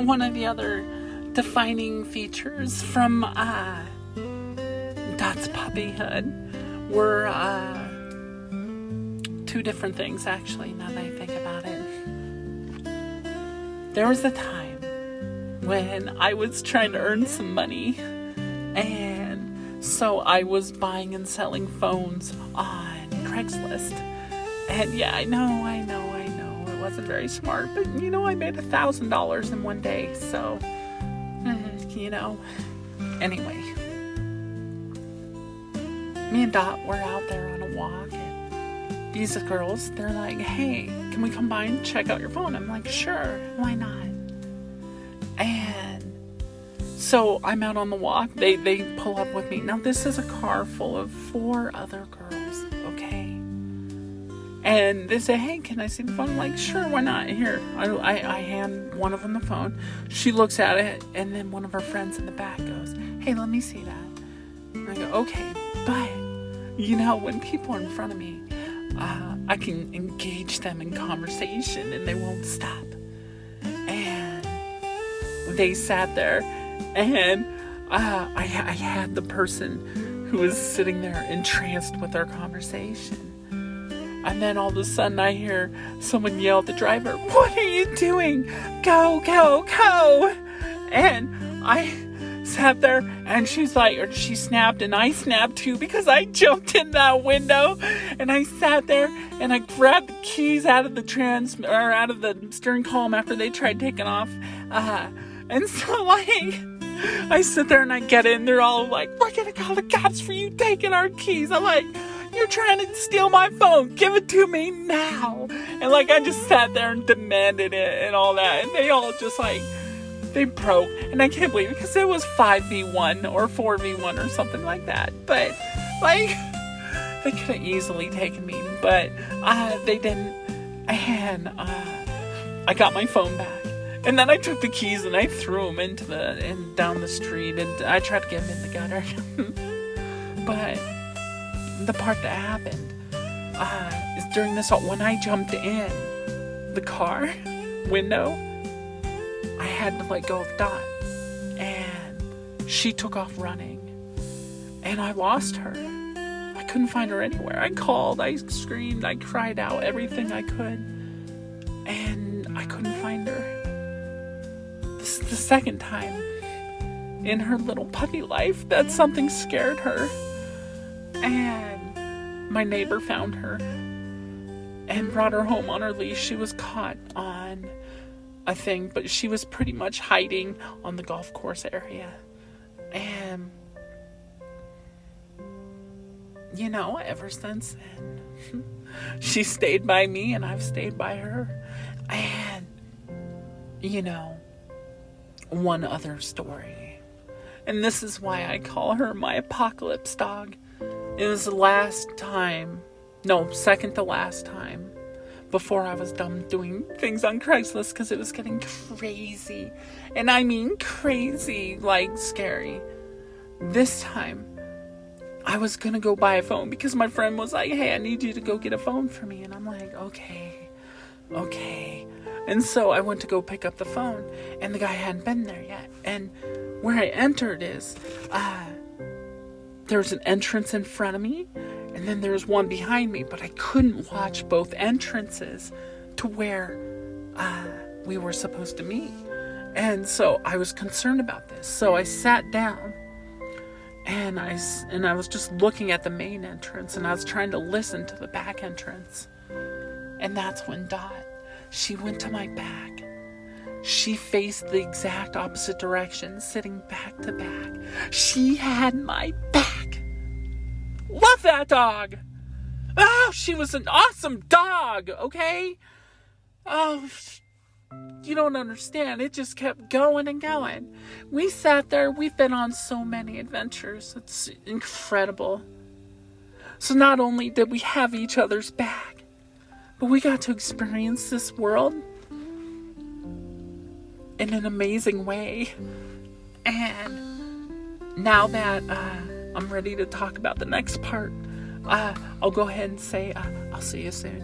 one of the other defining features from Dot's puppyhood were two different things, actually, now that I think about it. There was a time when I was trying to earn some money, and so I was buying and selling phones on Craigslist. And yeah, I know, it wasn't very smart, but I made $1,000 in one day, so, anyway. Me and Dot were out there on a walk, and these girls, they're like, hey, can we come by and check out your phone? I'm like, sure, why not? And so I'm out on the walk, they pull up with me. Now this is a car full of 4 other girls, okay? And they say, hey, can I see the phone? I'm like, sure, why not? Here, I hand one of them the phone. She looks at it, and then one of her friends in the back goes, hey, let me see that. And I go, okay, but, when people are in front of me, I can engage them in conversation, and they won't stop. And they sat there, and I had the person who was sitting there entranced with our conversation. And then all of a sudden I hear someone yell at the driver, what are you doing? Go, go, go! And I sat there, and she's like, or she snapped, and I snapped too, because I jumped in that window, and I sat there, and I grabbed the keys out of the out of the steering column after they tried taking off. And so I sit there and I get in, they're all like, we're gonna call the cops for you taking our keys. I'm like, you're trying to steal my phone. Give it to me now. And I just sat there and demanded it and all that. And they all just they broke. And I can't believe it, because it was 5v1 or 4v1 or something like that. But, they could have easily taken me. But, they didn't. And, I got my phone back. And then I took the keys and I threw them down the street. And I tried to get them in the gutter. But the part that happened is during this, when I jumped in the car window, I had to let go of Dot, and she took off running, and I lost her. I couldn't find her anywhere. I called, I screamed, I cried out everything I could, and I couldn't find her. This is the second time in her little puppy life that something scared her. And my neighbor found her and brought her home on her leash. She was caught on a thing, but she was pretty much hiding on the golf course area. And, ever since then, she stayed by me and I've stayed by her. And, one other story. And this is why I call her my apocalypse dog. It was second to last time before I was done doing things on Craigslist, because it was getting crazy. And I mean crazy, scary. This time, I was going to go buy a phone because my friend was like, hey, I need you to go get a phone for me. And I'm like, okay. And so I went to go pick up the phone, and the guy hadn't been there yet. And where I entered is, there's an entrance in front of me, and then there's one behind me, but I couldn't watch both entrances to where we were supposed to meet. And so I was concerned about this. So I sat down, and I was just looking at the main entrance, and I was trying to listen to the back entrance. And that's when Dot, she went to my back. She faced the exact opposite direction, sitting back to back. She had my back. Love that dog. Oh, she was an awesome dog, okay? Oh, you don't understand. It just kept going and going. We sat there. We've been on so many adventures. It's incredible. So not only did we have each other's back, but we got to experience this world in an amazing way. And now that I'm ready to talk about the next part, I'll go ahead and say I'll see you soon.